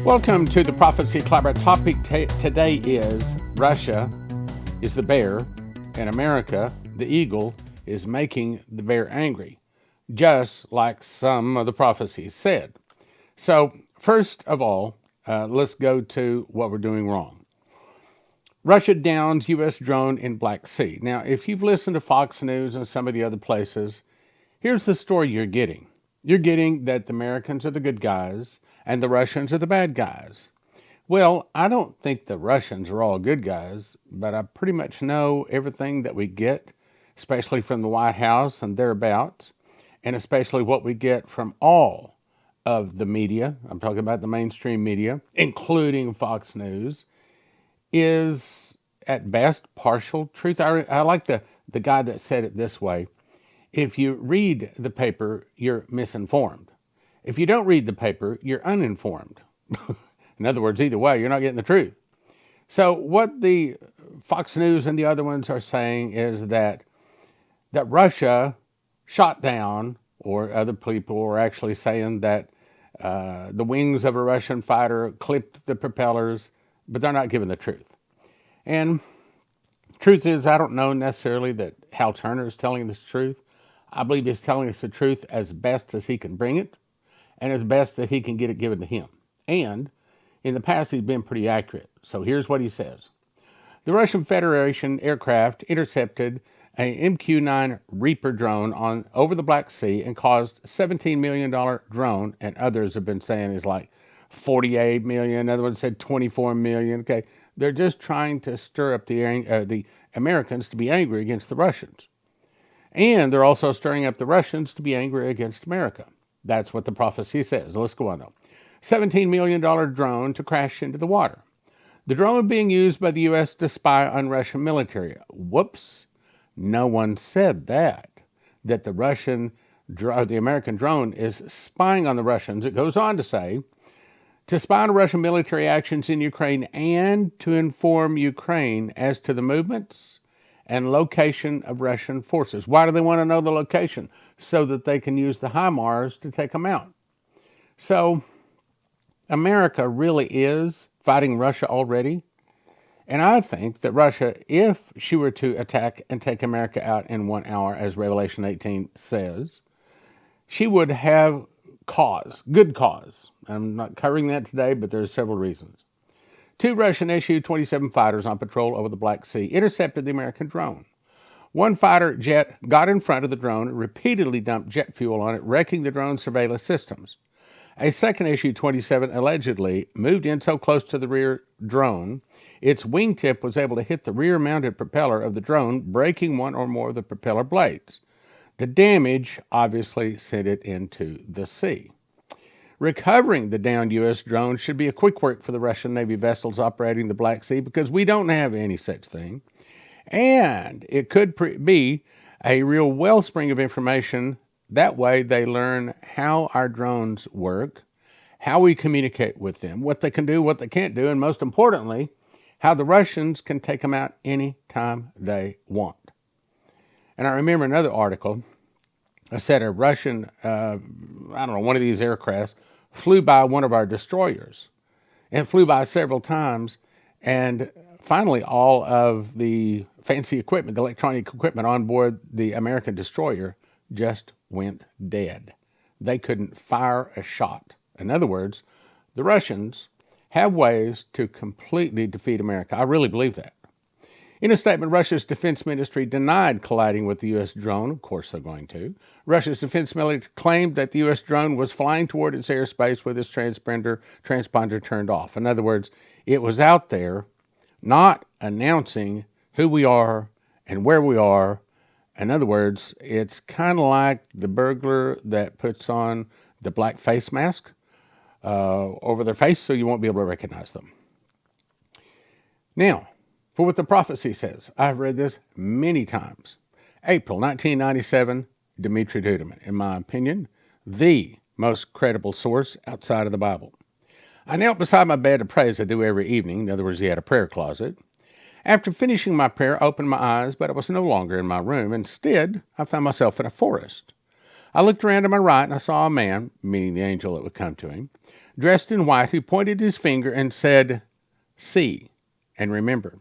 Welcome to the Prophecy Club. Our topic today is Russia is the bear, and America, the eagle, is making the bear angry, just like some of the prophecies said. So, first of all, let's go to what we're doing wrong. Russia downs U.S. drone in Black Sea. Now, if you've listened to Fox News and some of the other places, here's the story you're getting. You're getting that the Americans are the good guys and the Russians are the bad guys. Well, I don't think the Russians are all good guys, but I pretty much know everything that we get, especially from the White House and thereabouts, and especially what we get from all of the media. I'm talking about the mainstream media, including Fox News, is at best partial truth. I like the guy that said it this way. If you read the paper, you're misinformed. If you don't read the paper, you're uninformed. In other words, either way, you're not getting the truth. So what the Fox News and the other ones are saying is that Russia shot down, or other people are actually saying that the wings of a Russian fighter clipped the propellers, but they're not giving the truth. And truth is, I don't know necessarily that Hal Turner is telling this truth. I believe he's telling us the truth as best as he can bring it, and as best that he can get it given to him. And in the past, he's been pretty accurate. So here's what he says. The Russian Federation aircraft intercepted a MQ-9 Reaper drone over the Black Sea and caused $17 million drone, and others have been saying is like 48 million. Other ones said 24 million. Okay, they're just trying to stir up the Americans to be angry against the Russians. And they're also stirring up the Russians to be angry against America. That's what the prophecy says. Let's go on, though. $17 million drone to crash into the water. The drone being used by the U.S. to spy on Russian military. Whoops. No one said that the American drone is spying on the Russians. It goes on to say, to spy on Russian military actions in Ukraine and to inform Ukraine as to the movements and location of Russian forces. Why do they want to know the location? So that they can use the HIMARS to take them out. So America really is fighting Russia already. And I think that Russia, if she were to attack and take America out in 1 hour, as Revelation 18 says, she would have cause, good cause. I'm not covering that today, but there's several reasons. 2 Russian Su-27 fighters on patrol over the Black Sea intercepted the American drone. One fighter jet got in front of the drone and repeatedly dumped jet fuel on it, wrecking the drone's surveillance systems. A second Su-27 allegedly moved in so close to the rear drone, its wingtip was able to hit the rear-mounted propeller of the drone, breaking one or more of the propeller blades. The damage obviously sent it into the sea. Recovering the downed U.S. drone should be a quick work for the Russian Navy vessels operating the Black Sea because we don't have any such thing. And it could be a real wellspring of information. That way they learn how our drones work, how we communicate with them, what they can do, what they can't do, and most importantly, how the Russians can take them out anytime they want. And I remember another article. I said a Russian, one of these aircrafts flew by one of our destroyers and flew by several times. And finally, all of the fancy equipment, the electronic equipment on board the American destroyer just went dead. They couldn't fire a shot. In other words, the Russians have ways to completely defeat America. I really believe that. In a statement, Russia's defense ministry denied colliding with the U.S. drone. Of course they're going to. Russia's defense military claimed that the U.S. drone was flying toward its airspace with its transponder turned off. In other words, it was out there not announcing who we are and where we are. In other words, it's kind of like the burglar that puts on the black face mask over their face so you won't be able to recognize them. Now, for what the prophecy says, I've read this many times. April 1997, Dmitri Duduman, in my opinion, the most credible source outside of the Bible. I knelt beside my bed to pray as I do every evening. In other words, he had a prayer closet. After finishing my prayer, I opened my eyes, but I was no longer in my room. Instead, I found myself in a forest. I looked around to my right and I saw a man, meaning the angel that would come to him, dressed in white, who pointed his finger and said, "See and remember."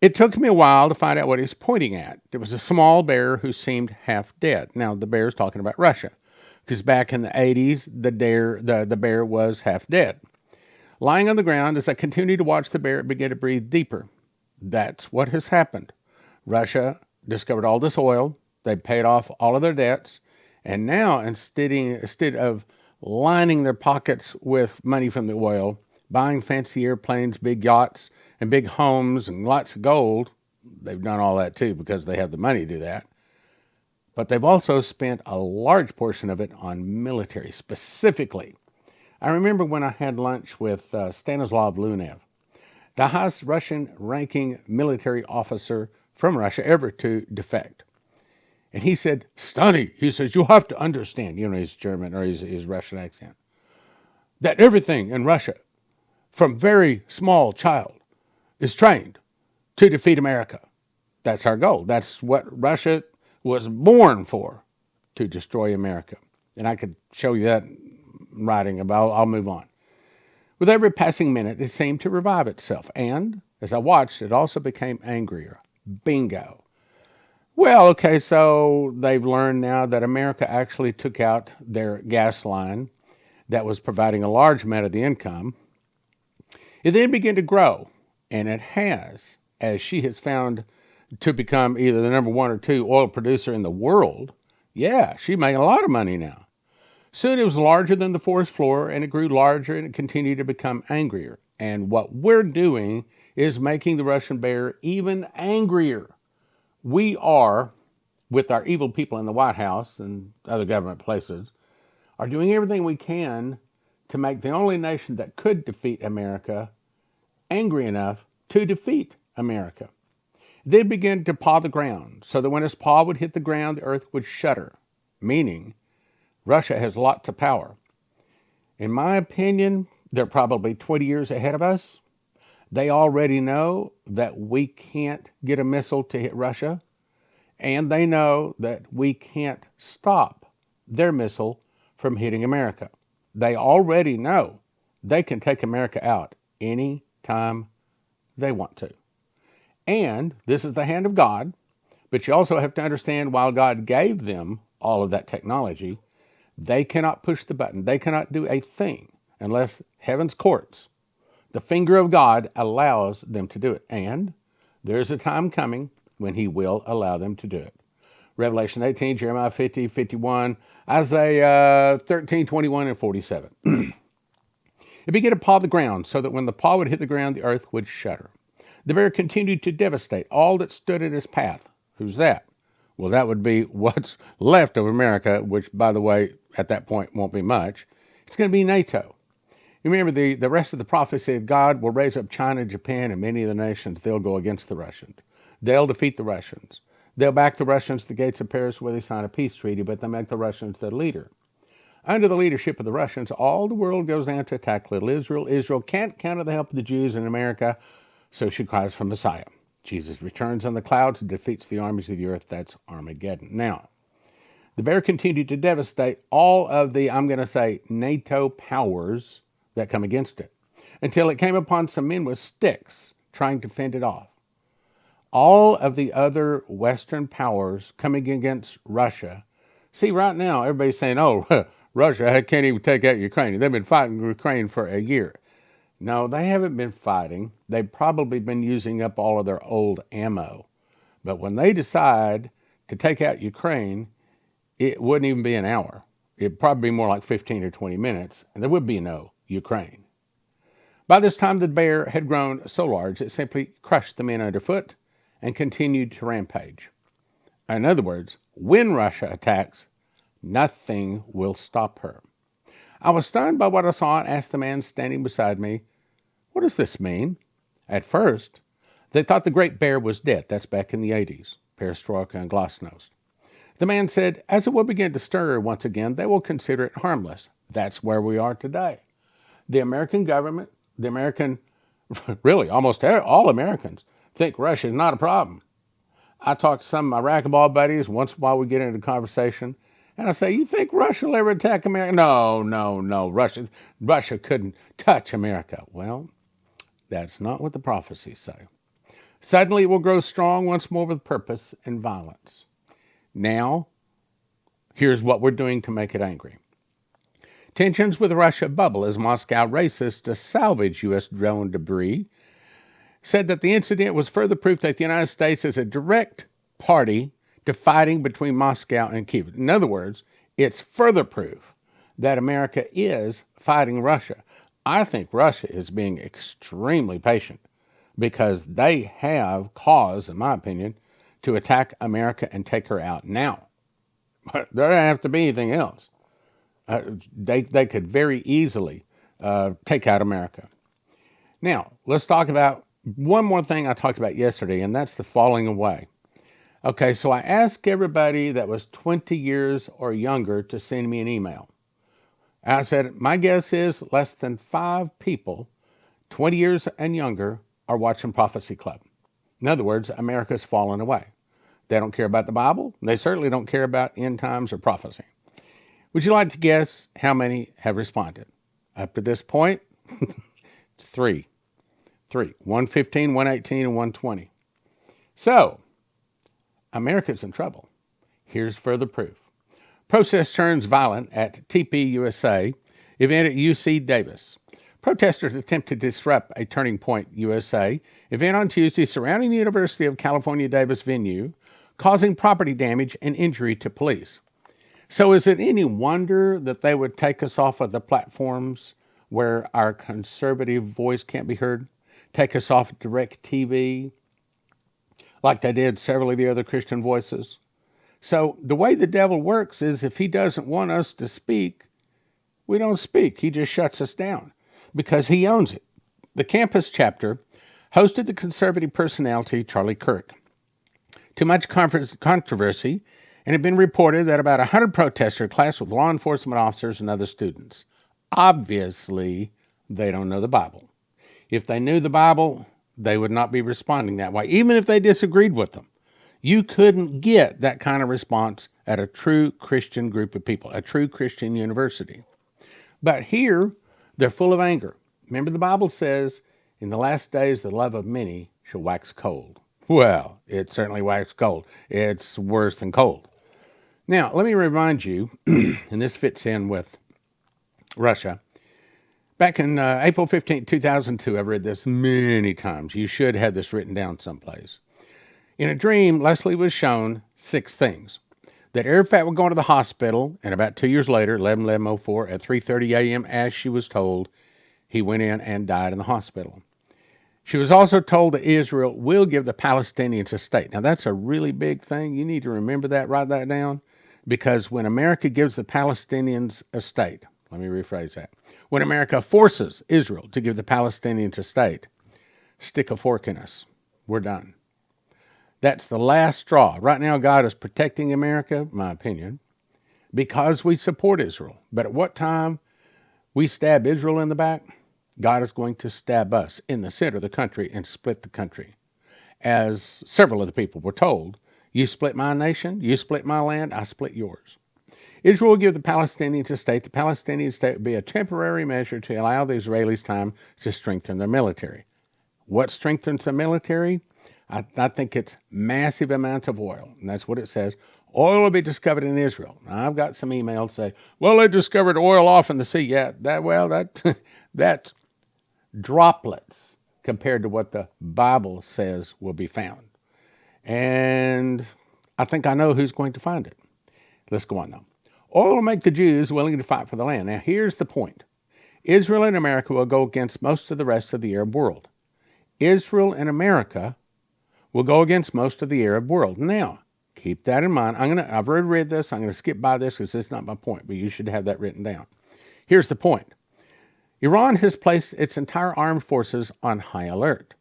It took me a while to find out what he was pointing at. It was a small bear who seemed half dead. Now, the bear is talking about Russia, because back in the 80s, the bear was half dead. Lying on the ground, as I continued to watch the bear, it began to breathe deeper. That's what has happened. Russia discovered all this oil. They paid off all of their debts. And now, instead of lining their pockets with money from the oil, buying fancy airplanes, big yachts, and big homes, and lots of gold, they've done all that too because they have the money to do that. But they've also spent a large portion of it on military, specifically. I remember when I had lunch with Stanislav Lunev, the highest Russian-ranking military officer from Russia ever to defect. And he said, "Stani," he says, "you have to understand," his German or his Russian accent, "that everything in Russia, from very small child, is trained to defeat America. That's our goal. That's what Russia was born for, to destroy America." And I could show you that in writing, but I'll move on. With every passing minute, it seemed to revive itself. And as I watched, it also became angrier. Bingo. Well, okay, so they've learned now that America actually took out their gas line that was providing a large amount of the income. It then began to grow, and it has, as she has found to become either the number 1 or 2 oil producer in the world. Yeah, she's making a lot of money now. Soon it was larger than the forest floor, and it grew larger, and it continued to become angrier. And what we're doing is making the Russian bear even angrier. We are, with our evil people in the White House and other government places, are doing everything we can to make the only nation that could defeat America angry enough to defeat America. They began to paw the ground, so that when his paw would hit the ground, the earth would shudder, meaning Russia has lots of power. In my opinion, they're probably 20 years ahead of us. They already know that we can't get a missile to hit Russia, and they know that we can't stop their missile from hitting America. They already know they can take America out any time they want to. And this is the hand of God, but you also have to understand, while God gave them all of that technology, they cannot push the button. They cannot do a thing unless heaven's courts, the finger of God, allows them to do it. And there's a time coming when he will allow them to do it. Revelation 18, Jeremiah 50, 51, Isaiah 13, 21, and 47. It began to paw the ground, so that when the paw would hit the ground, the earth would shudder. The bear continued to devastate all that stood in his path. Who's that? Well, that would be what's left of America, which, by the way, at that point won't be much. It's going to be NATO. You remember the rest of the prophecy said God will raise up China, Japan, and many of the nations. They'll go against the Russians. They'll defeat the Russians. They'll back the Russians to the gates of Paris where they sign a peace treaty, but they make the Russians their leader. Under the leadership of the Russians, all the world goes down to attack little Israel. Israel can't count on the help of the Jews in America, so she cries for Messiah. Jesus returns on the clouds and defeats the armies of the earth. That's Armageddon. Now, the bear continued to devastate all of the, I'm going to say, NATO powers that come against it, until it came upon some men with sticks trying to fend it off. All of the other Western powers coming against Russia. See, right now, everybody's saying, oh, Russia can't even take out Ukraine. They've been fighting Ukraine for a year. No, they haven't been fighting. They've probably been using up all of their old ammo. But when they decide to take out Ukraine, it wouldn't even be an hour. It'd probably be more like 15 or 20 minutes, and there would be no Ukraine. By this time, the bear had grown so large it simply crushed the men underfoot and continued to rampage. In other words, when Russia attacks, nothing will stop her. I was stunned by what I saw and asked the man standing beside me, "What does this mean?" At first, they thought the great bear was dead. That's back in the 80s, perestroika and glasnost. The man said, as it will begin to stir once again, they will consider it harmless. That's where we are today. The American government, really almost all Americans, think Russia is not a problem. I talk to some of my racquetball buddies once in a while. We get into conversation, And I say, you think Russia will ever attack America? No, no, no. Russia couldn't touch America. Well, that's not what the prophecies say. Suddenly it will grow strong once more with purpose and violence. Now, here's what we're doing to make it angry. Tensions with Russia bubble as Moscow races to salvage U.S. drone debris. Said that the incident was further proof that the United States is a direct party to fighting between Moscow and Kyiv. In other words, it's further proof that America is fighting Russia. I think Russia is being extremely patient because they have cause, in my opinion, to attack America and take her out now. But there doesn't have to be anything else. They could very easily take out America. Now, let's talk about one more thing I talked about yesterday, and that's the falling away. Okay, so I asked everybody that was 20 years or younger to send me an email. I said, my guess is less than 5 people, 20 years and younger, are watching Prophecy Club. In other words, America's fallen away. They don't care about the Bible. They certainly don't care about end times or prophecy. Would you like to guess how many have responded? Up to this point, it's 3. 115, 118, and 120. So, America's in trouble. Here's further proof. Protest turns violent at TPUSA event at UC Davis. Protesters attempt to disrupt a Turning Point USA event on Tuesday surrounding the University of California Davis venue, causing property damage and injury to police. So is it any wonder that they would take us off of the platforms where our conservative voice can't be heard? Take us off direct TV, like they did several of the other Christian voices? So the way the devil works is if he doesn't want us to speak, we don't speak. He just shuts us down because he owns it. The campus chapter hosted the conservative personality Charlie Kirk. Too much controversy, and it had been reported that about 100 protesters clashed with law enforcement officers and other students. Obviously, they don't know the Bible. If they knew the Bible, they would not be responding that way, even if they disagreed with them. You couldn't get that kind of response at a true Christian group of people, a true Christian university. But here, they're full of anger. Remember, the Bible says, in the last days, the love of many shall wax cold. Well, it certainly waxed cold. It's worse than cold. Now, let me remind you, and this fits in with Russia. Back in April 15, 2002, I've read this many times. You should have this written down someplace. In a dream, Leslie was shown 6 things. That Arafat would go to the hospital, and about 2 years later, 11/11/04, at 3:30 a.m., as she was told, he went in and died in the hospital. She was also told that Israel will give the Palestinians a state. Now, that's a really big thing. You need to remember that, write that down, because when America gives the Palestinians a state, let me rephrase that. When America forces Israel to give the Palestinians a state, stick a fork in us. We're done. That's the last straw. Right now, God is protecting America, in my opinion, because we support Israel. But at what time we stab Israel in the back, God is going to stab us in the center of the country and split the country. As several of the people were told, you split my nation, you split my land, I split yours. Israel will give the Palestinians a state. The Palestinian state would be a temporary measure to allow the Israelis time to strengthen their military. What strengthens the military? I think it's massive amounts of oil, and that's what it says. Oil will be discovered in Israel. Now, I've got some emails say, well, they discovered oil off in the sea. Yeah, that's droplets compared to what the Bible says will be found. And I think I know who's going to find it. Let's go on now. Oil will make the Jews willing to fight for the land. Now, here's the point. Israel and America will go against most of the rest of the Arab world. Israel and America will go against most of the Arab world. Now, keep that in mind. I've already read this. I'm going to skip by this because it's not my point, but you should have that written down. Here's the point. Iran has placed its entire armed forces on high alert.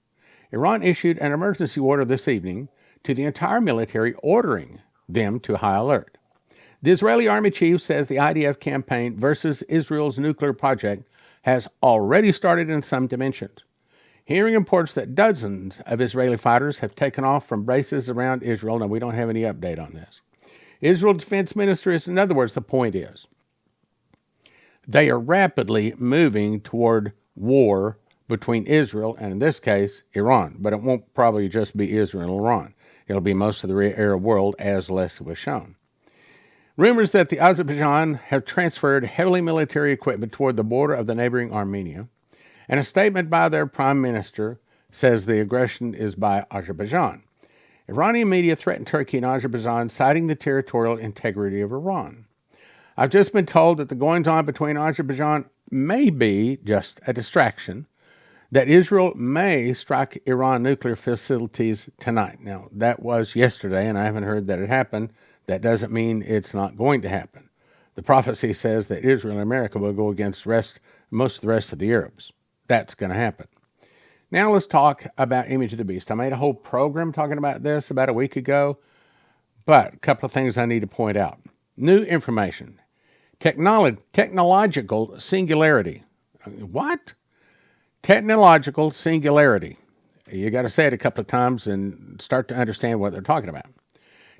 Iran issued an emergency order this evening to the entire military, ordering them to high alert. The Israeli army chief says the IDF campaign versus Israel's nuclear project has already started in some dimensions. Hearing reports that dozens of Israeli fighters have taken off from bases around Israel. Now, we don't have any update on this. Israel's defense minister is, in other words, the point is, they are rapidly moving toward war between Israel and, in this case, Iran. But it won't probably just be Israel and Iran. It'll be most of the Arab world, as Leslie was shown. Rumors that the Azerbaijan have transferred heavily military equipment toward the border of the neighboring Armenia, and a statement by their prime minister says the aggression is by Azerbaijan. Iranian media threatened Turkey and Azerbaijan, citing the territorial integrity of Iran. I've just been told that the goings-on between Azerbaijan may be just a distraction, that Israel may strike Iran nuclear facilities tonight. Now, that was yesterday, and I haven't heard that it happened. That doesn't mean it's not going to happen. The prophecy says that Israel and America will go against most of the rest of the Arabs. That's going to happen. Now let's talk about Image of the Beast. I made a whole program talking about this about a week ago, but a couple of things I need to point out. New information. Technological singularity. What? Technological singularity. You got to say it a couple of times and start to understand what they're talking about.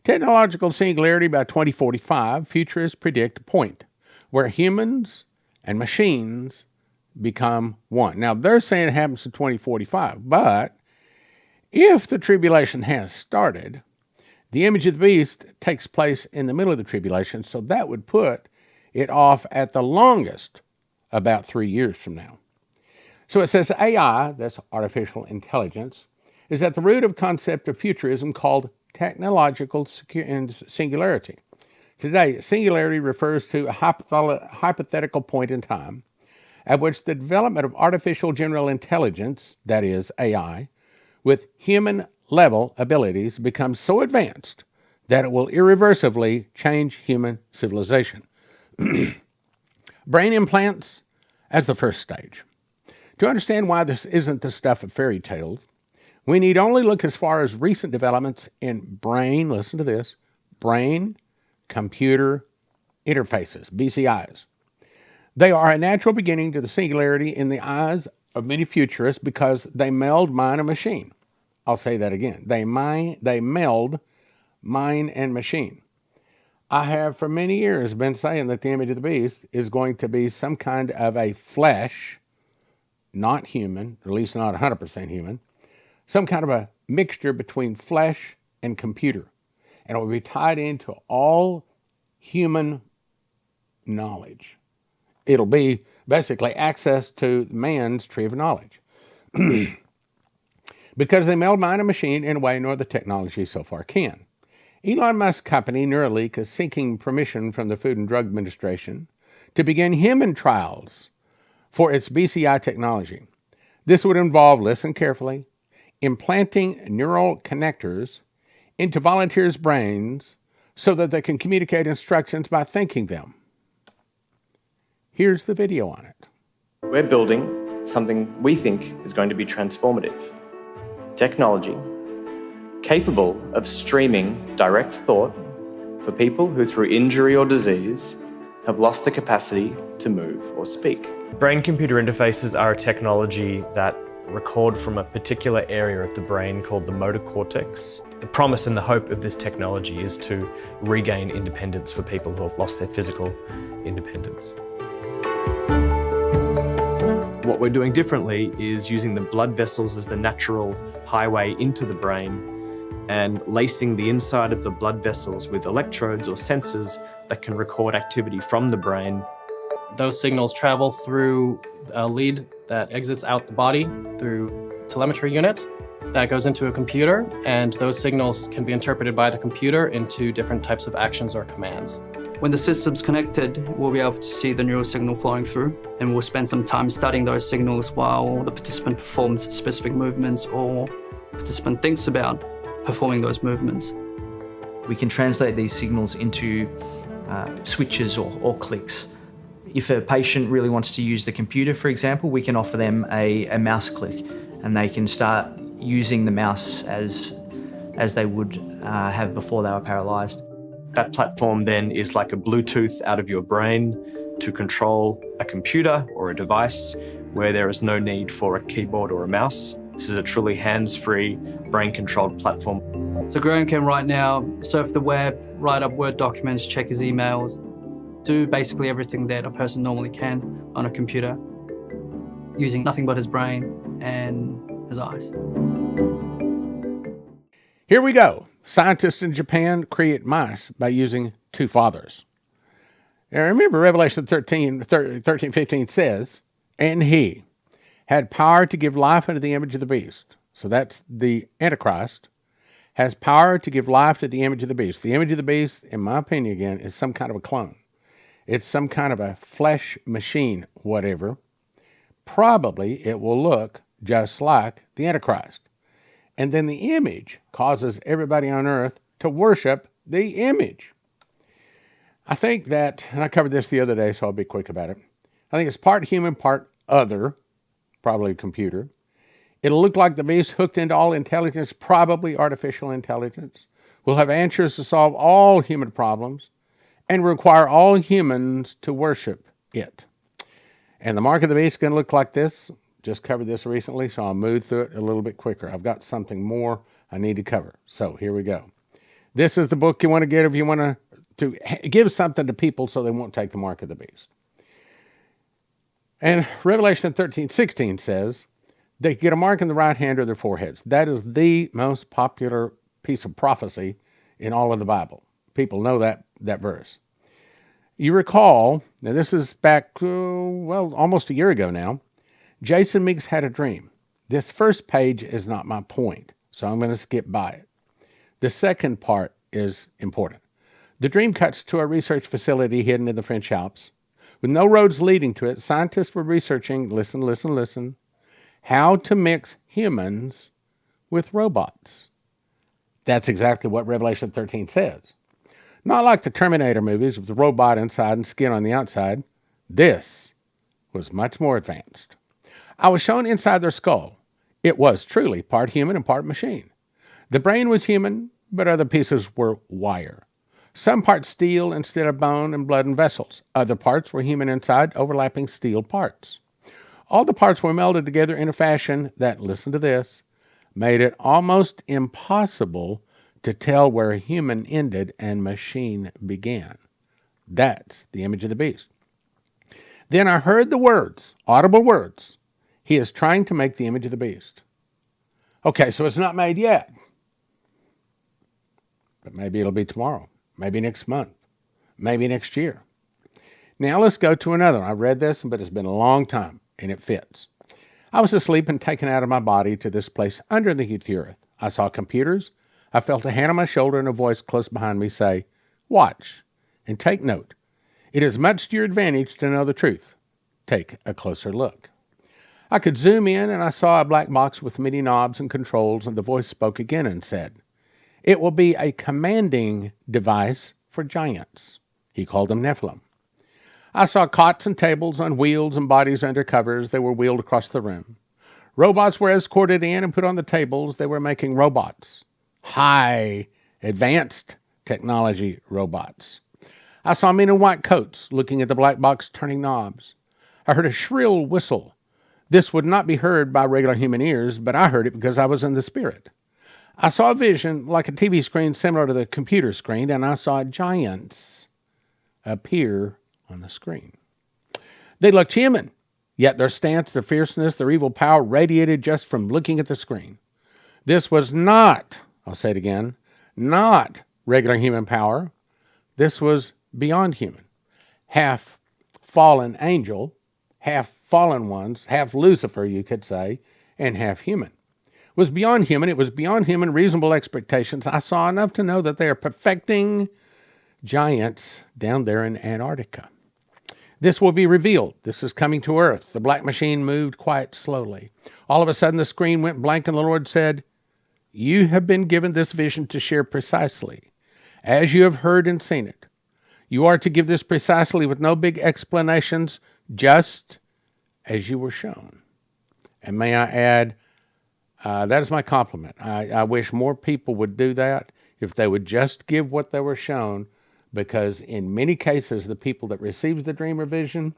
Technological singularity by 2045, futurists predict a point where humans and machines become one. Now, they're saying it happens in 2045, but if the tribulation has started, the image of the beast takes place in the middle of the tribulation, so that would put it off at the longest about 3 years from now. So it says AI, that's artificial intelligence, is at the root of a concept of futurism called technological singularity. Today, singularity refers to a hypothetical point in time at which the development of artificial general intelligence, that is, AI, with human-level abilities becomes so advanced that it will irreversibly change human civilization. Brain implants as the first stage. To understand why this isn't the stuff of fairy tales, we need only look as far as recent developments in brain, listen to this, brain-computer interfaces, BCIs. They are a natural beginning to the singularity in the eyes of many futurists because they meld mind and machine. I'll say that again. They meld mind and machine. I have for many years been saying that the image of the beast is going to be some kind of a flesh, not human, or at least not 100% human, some kind of a mixture between flesh and computer. And it will be tied into all human knowledge. It'll be basically access to man's tree of knowledge. Because they meld mind and machine in a way nor the technology so far can. Elon Musk's company, Neuralink, is seeking permission from the Food and Drug Administration to begin human trials for its BCI technology. This would involve, listen carefully, implanting neural connectors into volunteers' brains so that they can communicate instructions by thinking them. Here's the video on it. We're building something we think is going to be transformative. Technology capable of streaming direct thought for people who through injury or disease have lost the capacity to move or speak. Brain-computer interfaces are a technology that record from a particular area of the brain called the motor cortex. The promise and the hope of this technology is to regain independence for people who have lost their physical independence. What we're doing differently is using the blood vessels as the natural highway into the brain and lacing the inside of the blood vessels with electrodes or sensors that can record activity from the brain. Those signals travel through a lead that exits out the body through a telemetry unit that goes into a computer, and those signals can be interpreted by the computer into different types of actions or commands. When the system's connected, we'll be able to see the neural signal flowing through, and we'll spend some time studying those signals while the participant performs specific movements or participant thinks about performing those movements. We can translate these signals into switches or clicks. If a patient really wants to use the computer, for example, we can offer them a mouse click, and they can start using the mouse as they would have before they were paralysed. That platform then is like a Bluetooth out of your brain to control a computer or a device where there is no need for a keyboard or a mouse. This is a truly hands-free, brain-controlled platform. So Graham can right now surf the web, write up Word documents, check his emails, do basically everything that a person normally can on a computer, using nothing but his brain and his eyes. Here we go. Scientists in Japan create mice by using two fathers. Now remember, Revelation 13:15 says, and he had power to give life unto the image of the beast. So that's the Antichrist, has power to give life to the image of the beast. The image of the beast, in my opinion again, is some kind of a clone. It's some kind of a flesh machine, whatever. Probably it will look just like the Antichrist. And then the image causes everybody on earth to worship the image. I think that, and I covered this the other day, so I'll be quick about it. I think it's part human, part other, probably a computer. It'll look like the beast hooked into all intelligence, probably artificial intelligence. We'll have answers to solve all human problems and require all humans to worship it. And the mark of the beast is going to look like this. Just covered this recently, so I'll move through it a little bit quicker. I've got something more I need to cover. So here we go. This is the book you want to get if you want to give something to people so they won't take the mark of the beast. And Revelation 13:16 says, they get a mark in the right hand or their foreheads. That is the most popular piece of prophecy in all of the Bible. People know that verse. You recall, now this is back, almost a year ago now, Jason Meeks had a dream. This first page is not my point, so I'm going to skip by it. The second part is important. The dream cuts to a research facility hidden in the French Alps. With no roads leading to it, scientists were researching, listen, how to mix humans with robots. That's exactly what Revelation 13 says. Not like the Terminator movies with the robot inside and skin on the outside. This was much more advanced. I was shown inside their skull. It was truly part human and part machine. The brain was human, but other pieces were wire. Some parts steel instead of bone and blood and vessels. Other parts were human inside, overlapping steel parts. All the parts were melded together in a fashion that, listen to this, made it almost impossible to tell where human ended and machine began. That's the image of the beast. Then I heard the words, audible words. He is trying to make the image of the beast. Okay, so it's not made yet. But maybe it'll be tomorrow. Maybe next month. Maybe next year. Now let's go to another one. I read this, but it's been a long time, and it fits. I was asleep and taken out of my body to this place underneath the earth. I saw computers. I felt a hand on my shoulder and a voice close behind me say, watch and take note. It is much to your advantage to know the truth. Take a closer look. I could zoom in and I saw a black box with many knobs and controls, and the voice spoke again and said, it will be a commanding device for giants. He called them Nephilim. I saw cots and tables on wheels and bodies under covers. They were wheeled across the room. Robots were escorted in and put on the tables. They were making robots. High, advanced technology robots. I saw men in white coats looking at the black box turning knobs. I heard a shrill whistle. This would not be heard by regular human ears, but I heard it because I was in the spirit. I saw a vision like a TV screen similar to the computer screen, and I saw giants appear on the screen. They looked human, yet their stance, their fierceness, their evil power radiated just from looking at the screen. This was not, I'll say it again, not regular human power. This was beyond human. Half fallen angel, half fallen ones, half Lucifer, you could say, and half human. It was beyond human. It was beyond human reasonable expectations. I saw enough to know that they are perfecting giants down there in Antarctica. This will be revealed. This is coming to earth. The black machine moved quite slowly. All of a sudden, the screen went blank, and the Lord said, you have been given this vision to share precisely as you have heard and seen it. You are to give this precisely with no big explanations, just as you were shown. And may I add, that is my compliment. I wish more people would do that if they would just give what they were shown, because in many cases, the people that receives the dream or vision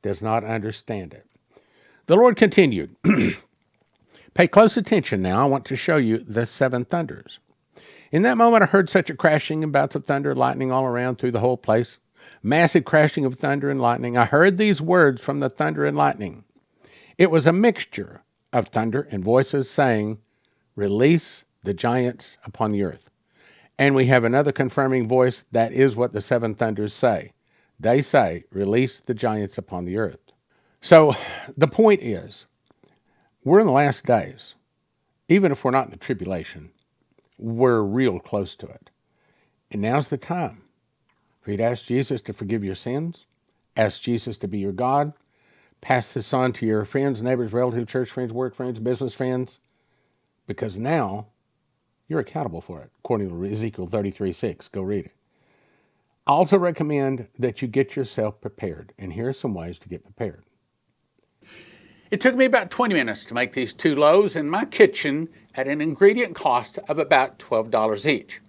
does not understand it. The Lord continued, pay close attention now. I want to show you the seven thunders. In that moment, I heard such a crashing and bouts of thunder and lightning all around through the whole place. Massive crashing of thunder and lightning. I heard these words from the thunder and lightning. It was a mixture of thunder and voices saying, "Release the giants upon the earth." And we have another confirming voice. That is what the seven thunders say. They say, "Release the giants upon the earth." So the point is, we're in the last days. Even if we're not in the tribulation, we're real close to it. And now's the time for you to ask Jesus to forgive your sins, ask Jesus to be your God, pass this on to your friends, neighbors, relatives, church friends, work friends, business friends, because now you're accountable for it, according to Ezekiel 33:6. Go read it. I also recommend that you get yourself prepared, and here are some ways to get prepared. It took me about 20 minutes to make these 2 loaves in my kitchen at an ingredient cost of about $12 each.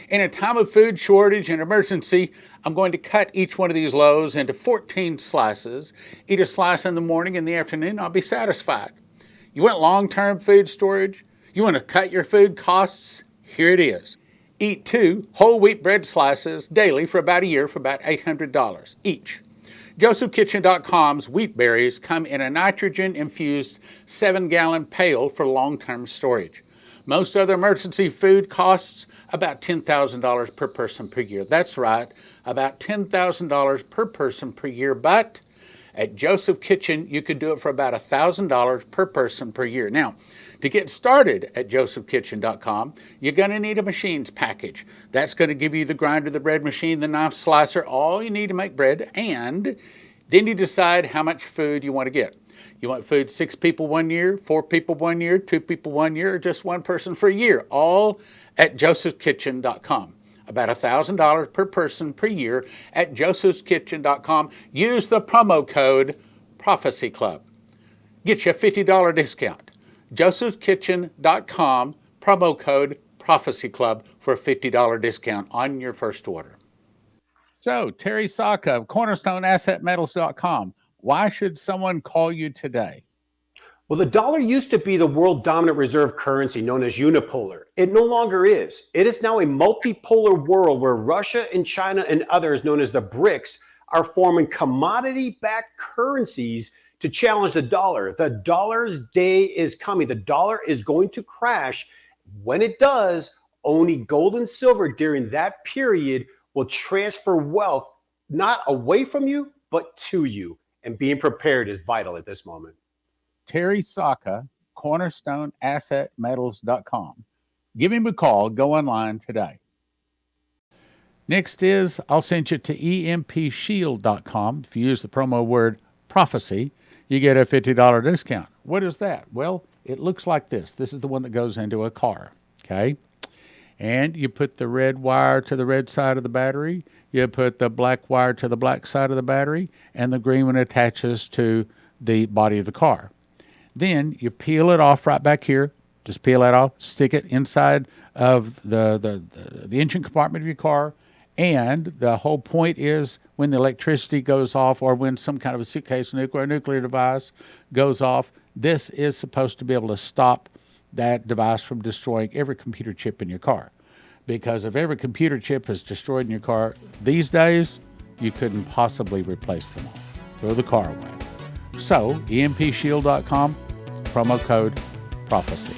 In a time of food shortage and emergency, I'm going to cut each one of these loaves into 14 slices. Eat a slice in the morning and the afternoon, I'll be satisfied. You want long-term food storage? You want to cut your food costs? Here it is. Eat 2 whole wheat bread slices daily for about a year for about $800 each. JosephKitchen.com's wheat berries come in a nitrogen-infused 7-gallon pail for long-term storage. Most other emergency food costs about $10,000 per person per year. That's right, about $10,000 per person per year. But at Joseph Kitchen, you could do it for about $1,000 per person per year. Now, to get started at josephkitchen.com, you're going to need a machines package. That's going to give you the grinder, the bread machine, the knife slicer, all you need to make bread, and then you decide how much food you want to get. You want food 6 people 1 year, 4 people 1 year, 2 people 1 year, or just 1 person for a year, all at josephkitchen.com. About $1,000 per person per year at josephkitchen.com. Use the promo code Prophecy Club. Get you a $50 discount. josephkitchen.com, promo code Prophecy Club for a $50 discount on your first order. So, Terry Saka of CornerstoneAssetMetals.com. Why should someone call you today? Well, the dollar used to be the world dominant reserve currency known as unipolar. It no longer is. It is now a multipolar world where Russia and China and others known as the BRICS are forming commodity-backed currencies to challenge the dollar. The dollar's day is coming. The dollar is going to crash. When it does, owning gold and silver during that period will transfer wealth not away from you, but to you. And being prepared is vital at this moment. Terry Saka, CornerstoneAssetMetals.com. Give him a call. Go online today. Next is, I'll send you to EMPShield.com. If you use the promo word prophecy, you get a $50 discount. What is that? Well, it looks like this. This is the one that goes into a car, okay? And you put the red wire to the red side of the battery, you put the black wire to the black side of the battery, and the green one attaches to the body of the car. Then you peel it off right back here. Just peel that off, stick it inside of the engine compartment of your car. And the whole point is when the electricity goes off or when some kind of a suitcase or nuclear device goes off, this is supposed to be able to stop that device from destroying every computer chip in your car. Because if every computer chip is destroyed in your car these days, you couldn't possibly replace them all. Throw the car away. So, EMPShield.com, promo code PROPHECY.